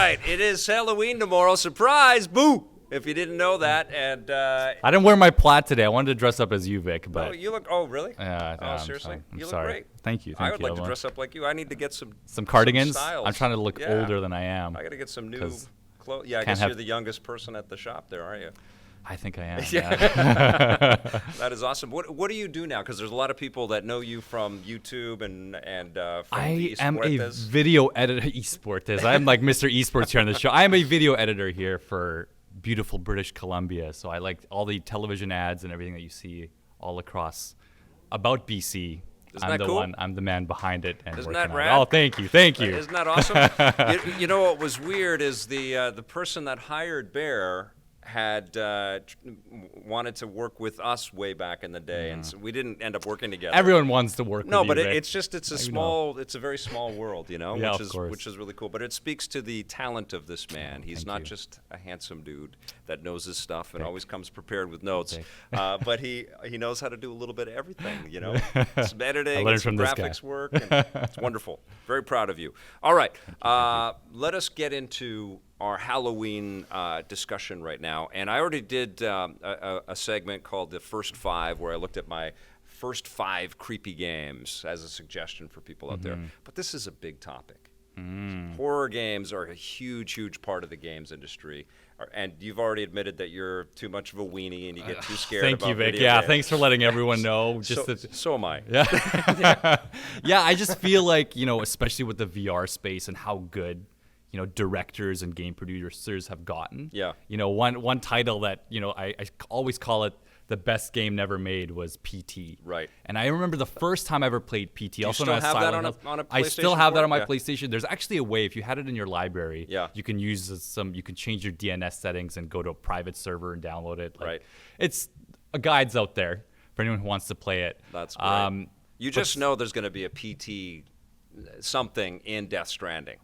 right, it is Halloween tomorrow. Surprise! Boo! If you didn't know that, and I didn't wear my plaid today. I wanted to dress up as you, Vic, but oh, you look. Oh, really? yeah, Seriously? I'm You look sorry. great. Thank you. I would like to everyone. dress up like you. I need to get some cardigans. styles. I'm trying to look older than I am. I got to get some new 'cause clothes. Yeah, I can't guess you're have- the youngest person at the shop there, aren't you? I think I am. Yeah. That is awesome. What do you do now? Because there's a lot of people that know you from YouTube and from I am a Esportes. video editor. Esportes. I'm like Mr. Esports here on the show. I am a video editor here for beautiful British Columbia. So I like all the television ads and everything that you see all across about BC. Isn't I'm that the cool? one. I'm the man behind it and Isn't working that on rad? it. Oh, thank you. Isn't that awesome? you know what was weird is the person that hired Bear had wanted to work with us way back in the day, and so we didn't end up working together. Everyone wants to work. No, with but you, Vic. it's a very small world, you know, Yeah, which of is course. which is really cool. But it speaks to the talent of this man. He's Thank not you. just a handsome dude that knows his stuff and always comes prepared with notes, but he knows how to do a little bit of everything, you know, some editing, learned and some from this guy. graphics work. And it's wonderful. Very proud of you. All right, let us get into our Halloween discussion right now. And I already did a segment called The First Five, where I looked at my first 5 creepy games as a suggestion for people out there. But this is a big topic. Horror games are a huge, huge part of the games industry. And you've already admitted that you're too much of a weenie and you get too scared Thank about you, Vic. video Yeah, games. thanks for letting everyone know. So am I. Yeah. Yeah, I just feel like, you know, especially with the VR space and how good, you know, directors and game producers have gotten. Yeah. You know, one title that, you know, I always call it the best game never made was PT. Right. And I remember the first time I ever played PT. you also still known as have that Silent on Hill. a I still PlayStation have that port? on my Yeah. PlayStation. There's actually a way, if you had it in your library, Yeah. you can use you can change your DNS settings and go to a private server and download it. Like, Right. It's a guide's out there for anyone who wants to play it. That's great. You just know there's going to be a PT something in Death Stranding.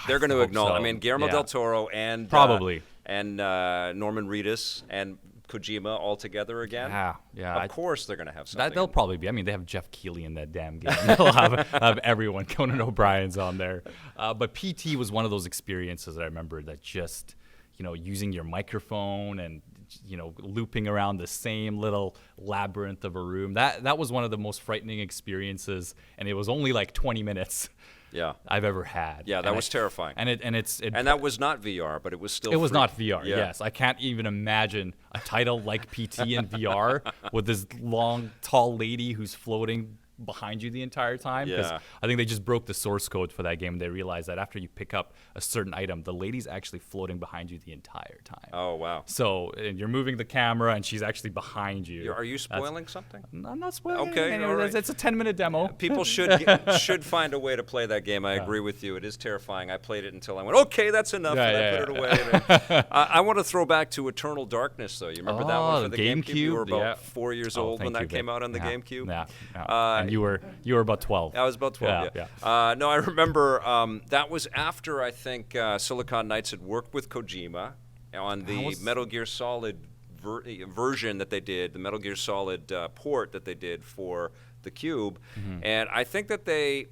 They're going to hope acknowledge. so. I mean, Guillermo Yeah. del Toro and Probably. and Norman Reedus and Kojima all together again. Yeah. Of course, they're going to have something. They'll probably be. I mean, they have Jeff Keighley in that damn game. They'll have everyone. Conan O'Brien's on there. But PT was one of those experiences that I remember that just, you know, using your microphone and, you know, looping around the same little labyrinth of a room. That was one of the most frightening experiences, and it was only like 20 minutes. Yeah. I've ever had. Yeah, that was terrifying. And And that was not VR, but it was still. it was free. not VR. Yeah. Yes, I can't even imagine a title like PT in VR with this long, tall lady who's floating behind you the entire time. 'Cause Yeah. I think they just broke the source code for that game. And they realized that after you pick up a certain item, the lady's actually floating behind you the entire time. Oh wow. So and you're moving the camera, and she's actually behind you. Are you spoiling something? I'm not spoiling. Okay, anything. all right. It's a 10-minute demo. People should find a way to play that game. I agree with you. It is terrifying. I played it until I went, okay, that's enough, and I put it away. I want to throw back to Eternal Darkness, though. You remember that one for the GameCube? You were about 4 years old when that came out on the GameCube. Yeah. And you were about 12. I was about 12, yeah. No, I remember that was after, I think, Silicon Knights had worked with Kojima on the Metal Gear Solid version that they did, the Metal Gear Solid port that they did for the Cube. And I think that they,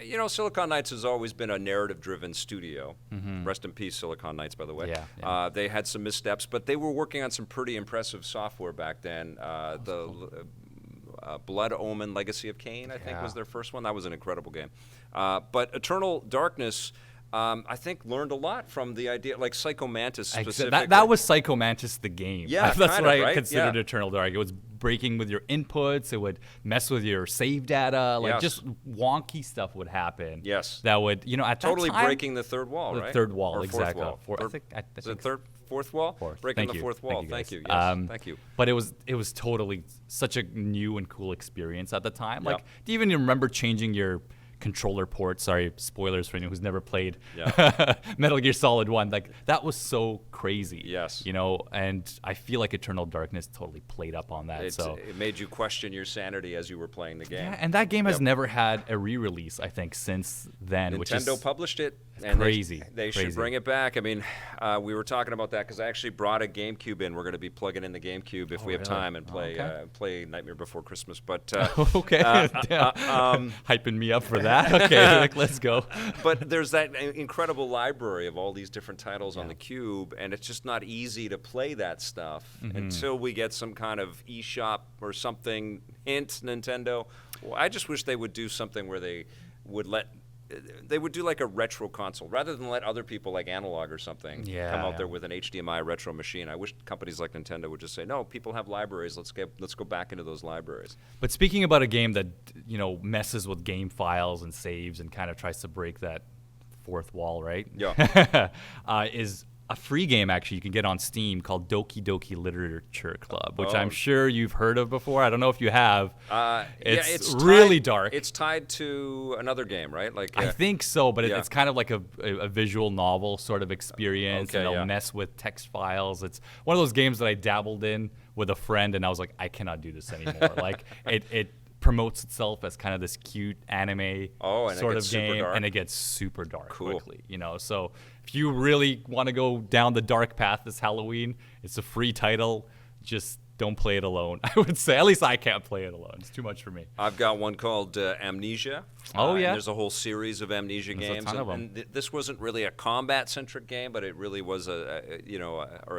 you know, Silicon Knights has always been a narrative-driven studio. Rest in peace, Silicon Knights, by the way. Yeah. They had some missteps, but they were working on some pretty impressive software back then. Blood Omen Legacy of Kain, I think, was their first one. That was an incredible game. But Eternal Darkness, I think, learned a lot from the idea, like Psycho Mantis specifically. That was Psycho Mantis the game. Yeah, that's what I right? considered Yeah. Eternal Dark. It was breaking with your inputs. It would mess with your save data. Like just wonky stuff would happen. Yes. That would, you know, at totally that time, breaking the third wall, right? The third wall, or exactly. Fourth wall. I think Fourth wall? Fourth. Breaking Thank the you. fourth wall. Thank you. Yes. Thank you. But it was totally such a new and cool experience at the time. Like, Yep. do you even remember changing your controller port? Sorry, spoilers for anyone who's never played Metal Gear Solid 1. Like, that was so crazy. Yes. You know, and I feel like Eternal Darkness totally played up on that. It made you question your sanity as you were playing the game. Yeah, and that game has never had a re-release, I think, since then. Nintendo published it And Crazy. They should Crazy. bring it back. I mean, we were talking about that because I actually brought a GameCube in. We're going to be plugging in the GameCube if we have really? time and play Okay. play Nightmare Before Christmas. But Okay. Hyping me up for that. Okay, like, let's go. but there's that incredible library of all these different titles on the Cube, and it's just not easy to play that stuff until we get some kind of eShop or something. Hint, Nintendo. Well, I just wish they would do something where they would do like a retro console rather than let other people like Analog or something come out there with an HDMI retro machine. I wish companies like Nintendo would just say, no, people have libraries. Let's go back into those libraries. But speaking about a game that messes with game files and saves and kind of tries to break that fourth wall, right? Yeah. Is a free game actually you can get on Steam called Doki Doki Literature Club, which I'm sure you've heard of before. I don't know if you have. It's really dark. It's tied to another game, right? Like I think so, but it's kind of like a visual novel sort of experience, and it'll mess with text files. It's one of those games that I dabbled in with a friend, and I was like, I cannot do this anymore. Like it promotes itself as kind of this cute anime sort of game, and it gets super dark quickly. So if you really want to go down the dark path this Halloween, it's a free title. Just don't play it alone. I would say, at least I can't play it alone. It's too much for me. I've got one called Amnesia. Oh yeah. And there's a whole series of Amnesia games. A ton of them. And this wasn't really a combat-centric game, but it really was a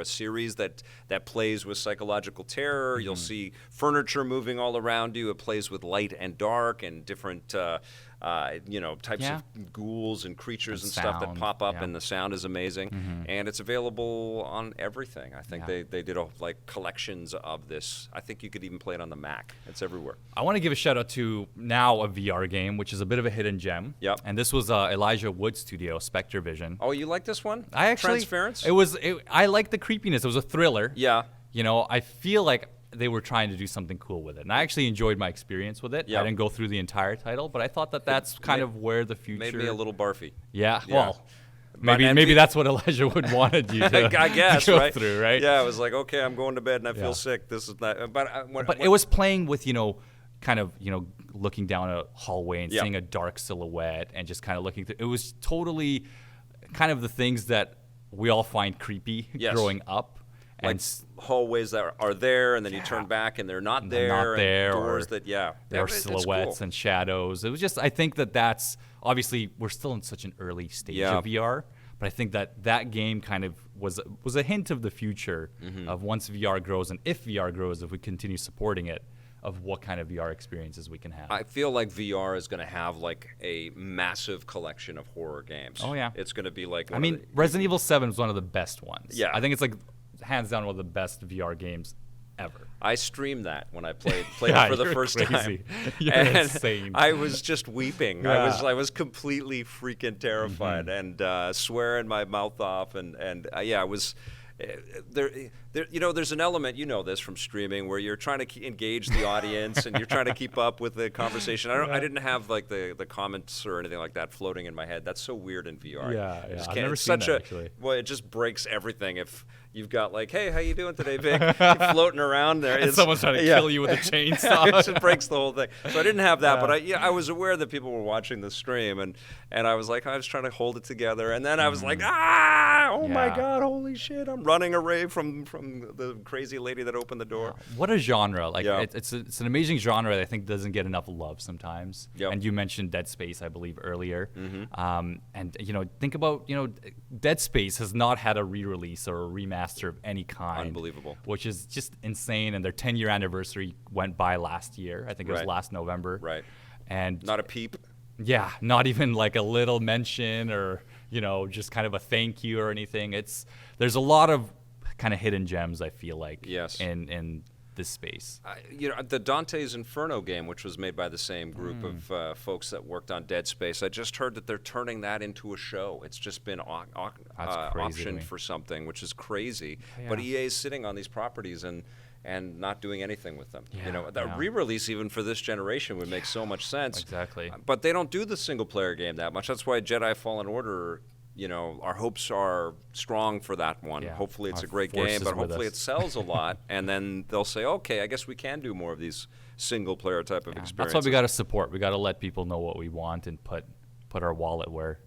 series that plays with psychological terror. You'll see furniture moving all around you. It plays with light and dark and different types of ghouls and creatures and stuff that pop up, and the sound is amazing. And it's available on everything. I think they did collections of this. I think you could even play it on the Mac. It's everywhere. I want to give a shout out to now a VR game, which is a bit of a hidden gem. Yep. And this was Elijah Wood's studio, Spectre Vision. Oh, you like this one? I actually Transference? I like the creepiness. It was a thriller. Yeah. I feel like they were trying to do something cool with it, and I actually enjoyed my experience with it. Yep. I didn't go through the entire title, but I thought that's kind of where the future Made me a little barfy. Yeah. Yeah. Well, maybe that's what Elijah Wood wanted you to, I guess, to go right? through, right? Yeah, I was like, okay, I'm going to bed and I feel sick. This is not. But it was playing with kind of looking down a hallway and seeing a dark silhouette and just kind of looking through. It was totally kind of the things that we all find creepy growing up. Like hallways that are there, and then you turn back and they're not there. Not there, and doors or there are silhouettes and shadows. It was just, I think that's obviously we're still in such an early stage of VR, but I think that game kind of was a hint of the future of once VR grows, and if VR grows, if we continue supporting it, of what kind of VR experiences we can have. I feel like VR is going to have like a massive collection of horror games. Oh yeah, it's going to be like. Resident Evil 7 is one of the best ones. Yeah, I think it's like hands down one of the best VR games ever. I streamed that when I played it for the first time. You're insane. I was just weeping. Yeah. I was completely freaking terrified and swearing my mouth off I was. There's an element, this from streaming, where you're trying to engage the audience and you're trying to keep up with the conversation. I didn't have like the comments or anything like that floating in my head. That's so weird in VR. Yeah. I've never seen that, actually. Well, it just breaks everything if you've got like, hey, how you doing today, Vic? Floating around there. And someone's trying to kill you with a chainsaw. It just breaks the whole thing. So I didn't have that, but I was aware that people were watching the stream, and I was like, I was trying to hold it together, and then I was like, oh my God, holy shit, I'm running away from the crazy lady that opened the door. What a genre! Like it's an amazing genre that I think doesn't get enough love sometimes. Yep. And you mentioned Dead Space, I believe, earlier. And think about Dead Space has not had a re-release or a remaster of any kind. Unbelievable. Which is just insane. And their 10-year anniversary went by last year. I think it was last November. Right. And not a peep. Yeah, not even like a little mention or just kind of a thank you or anything. There's a lot of kind of hidden gems, I feel like, in this space. The Dante's Inferno game, which was made by the same group of folks that worked on Dead Space, I just heard that they're turning that into a show. It's just been optioned for something, which is crazy. Yeah. But EA is sitting on these properties and not doing anything with them. Re-release even for this generation would make so much sense. Exactly. But they don't do the single-player game that much. That's why Jedi Fallen Order, our hopes are strong for that one. Yeah. Hopefully it's a great game, but hopefully it sells a lot, and then they'll say, okay, I guess we can do more of these single-player type of experiences. That's why we got to support. We got to let people know what we want and put our wallet where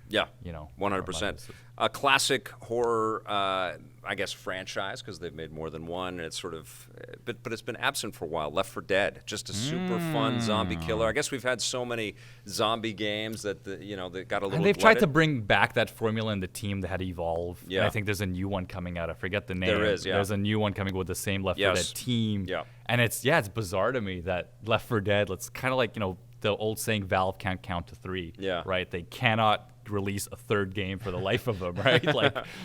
Yeah, You know, 100%. A classic horror, I guess, franchise because they've made more than one. And it's sort of, but it's been absent for a while. Left 4 Dead, just a super fun zombie killer. I guess we've had so many zombie games that that got a little. And they've tried to glutted. bring back that formula in the team that had Evolve. Yeah. And I think there's a new one coming out. I forget the name. There is, yeah. There's a new one coming with the same Left 4 Yes. Dead team. Yeah. And it's bizarre to me that Left 4 Dead, it's kind of like, the old saying Valve can't count to 3. Yeah. Right? They cannot release a third game for the life of them, right?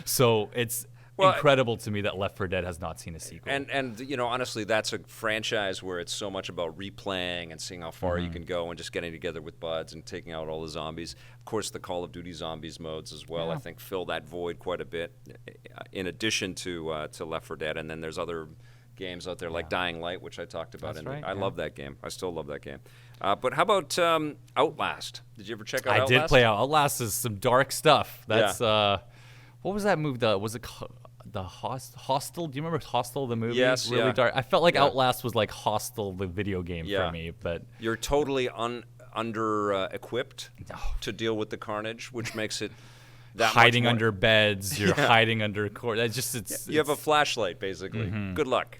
So it's incredible to me that Left 4 Dead has not seen a sequel. And honestly, that's a franchise where it's so much about replaying and seeing how far you can go and just getting together with buds and taking out all the zombies. Of course, the Call of Duty Zombies modes as well, I think, fill that void quite a bit, in addition to Left 4 Dead. And then there's other games out there like Dying Light, which I talked about. That's right, I love that game. I still love that game. But how about Outlast? Did you ever check out I Outlast? did play Outlast. Is some dark stuff. That's what was that movie? Was it the Hostel? Do you remember Hostel, the movie? Yes, really yeah. dark. I felt like Yeah. Outlast was like Hostel, the video game Yeah. for me. But You're totally under equipped to deal with the carnage, which makes it that much hiding more- under beds, you're hiding under court. That's just You have a flashlight, basically. Good luck.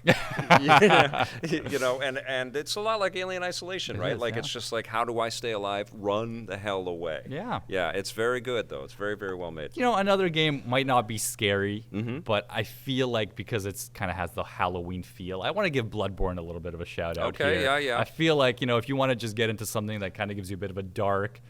And it's a lot like Alien Isolation, right? is, Like yeah. it's just like, how do I stay alive? Run the hell away. Yeah. Yeah, it's very good though. It's very, very well made. another game might not be scary, Mm-hmm. but I feel like because it's kind of has the Halloween feel, I want to give Bloodborne a little bit of a shout out Okay, here. yeah. I feel like, if you want to just get into something that kind of gives you a bit of a dark,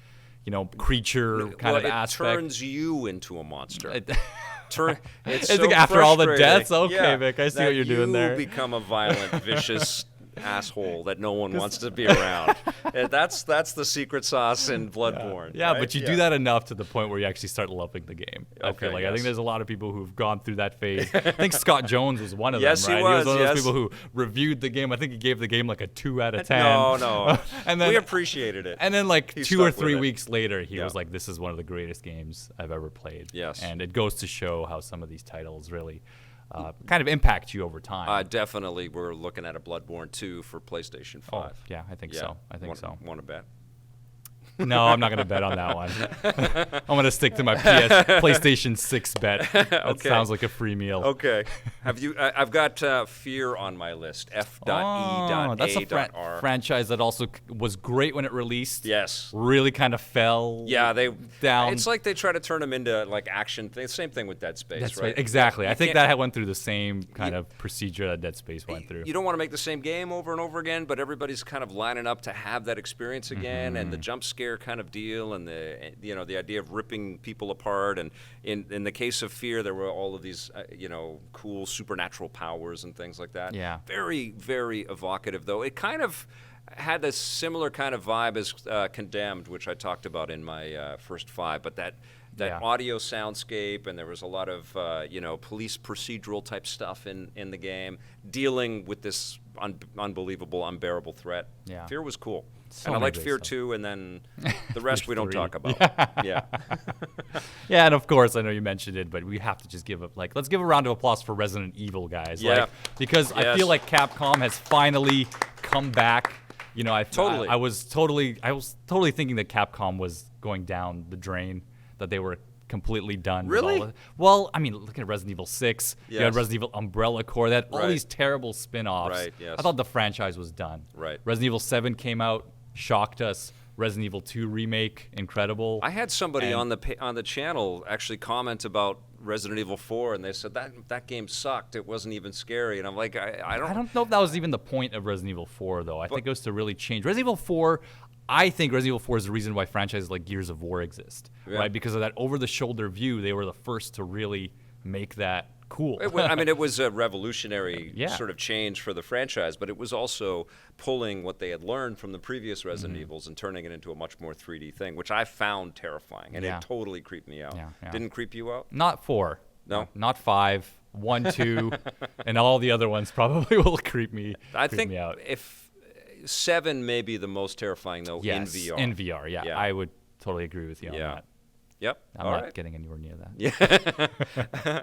creature kind of it aspect. turns you into a monster. It's I so think after all the frustrating. deaths, okay, Vic, I see that what you're doing there. You become a violent, vicious asshole that no one wants to be around. And that's the secret sauce in Bloodborne. Yeah, right? but you do that enough to the point where you actually start loving the game. I Okay, feel like I yes. think there's a lot of people who've gone through that phase. I think Scott Jones was one of Yes, them, he right? was, one of those yes. people who reviewed the game. I think he gave the game like a 2 out of 10. No. And then we appreciated it. And then like He 2 or stuck with 3 it. weeks later, he Yeah. was like, "This is one of the greatest games I've ever played." Yes. And it goes to show how some of these titles really kind of impact you over time. Definitely, we're looking at a Bloodborne 2 for PlayStation 5. Yeah, I think so. I think so. Want to bet? No, I'm not going to bet on that one. I'm going to stick to my PlayStation 6 bet. That Okay. sounds like a free meal. Okay. Have you? I've got F.E.A.R. on my list. F.E.A.R. That's a franchise that also was great when it released. Yes. Really kind of fell. Yeah, they down. It's like they try to turn them into like action things. Same thing with Dead Space, That's right? right. Exactly. I You think can't- that went through the same kind of procedure that Dead Space went through. You don't want to make the same game over and over again, but everybody's kind of lining up to have that experience again, and the jump scare kind of deal, and the idea of ripping people apart. And in the case of F.E.A.R., there were all of these cool supernatural powers and things like that. Yeah. Very, very evocative, though. It kind of had a similar kind of vibe as Condemned, which I talked about in my first 5, but that Yeah. audio soundscape, and there was a lot of police procedural type stuff in the game, dealing with this unbelievable, unbearable threat. Yeah. F.E.A.R. was cool. So And I many liked great F.E.A.R. stuff. 2, and then the rest we don't 3. talk about. Yeah. Yeah, and of course, I know you mentioned it, but we have to just let's give a round of applause for Resident Evil, guys. Yeah. Because I Yes. feel like Capcom has finally come back. Totally. I was totally thinking that Capcom was going down the drain, that they were completely done. with Really? all well, I mean, look at Resident Evil 6. You had Yes. Resident Evil Umbrella Corps. That all Right. these terrible spin-offs. Right, yes. I thought the franchise was done. Right. Resident Evil 7 came out, shocked us. Resident Evil 2 remake, incredible. I had somebody And- on the channel actually comment about Resident Evil 4, and they said that game sucked. It wasn't even scary. And I'm like, I don't know if that was even the point of Resident Evil 4, though. I think it was to really change. Resident Evil 4, I think Resident Evil 4 is the reason why franchises like Gears of War exist, Yeah. right? Because of that over-the-shoulder view, they were the first to really make that cool. It was a revolutionary Yeah. sort of change for the franchise, but it was also pulling what they had learned from the previous Resident Evils and turning it into a much more 3D thing, which I found terrifying, and Yeah. it totally creeped me out. Yeah. Didn't creep you out? Not 4. No? Not 5. 1, 2, and all the other ones probably will creep me out. If 7 may be the most terrifying, though, Yes, in VR. in VR, yeah. Yeah. I would totally agree with you on Yeah. that. Yep. I'm All not right. getting anywhere near that. Yeah.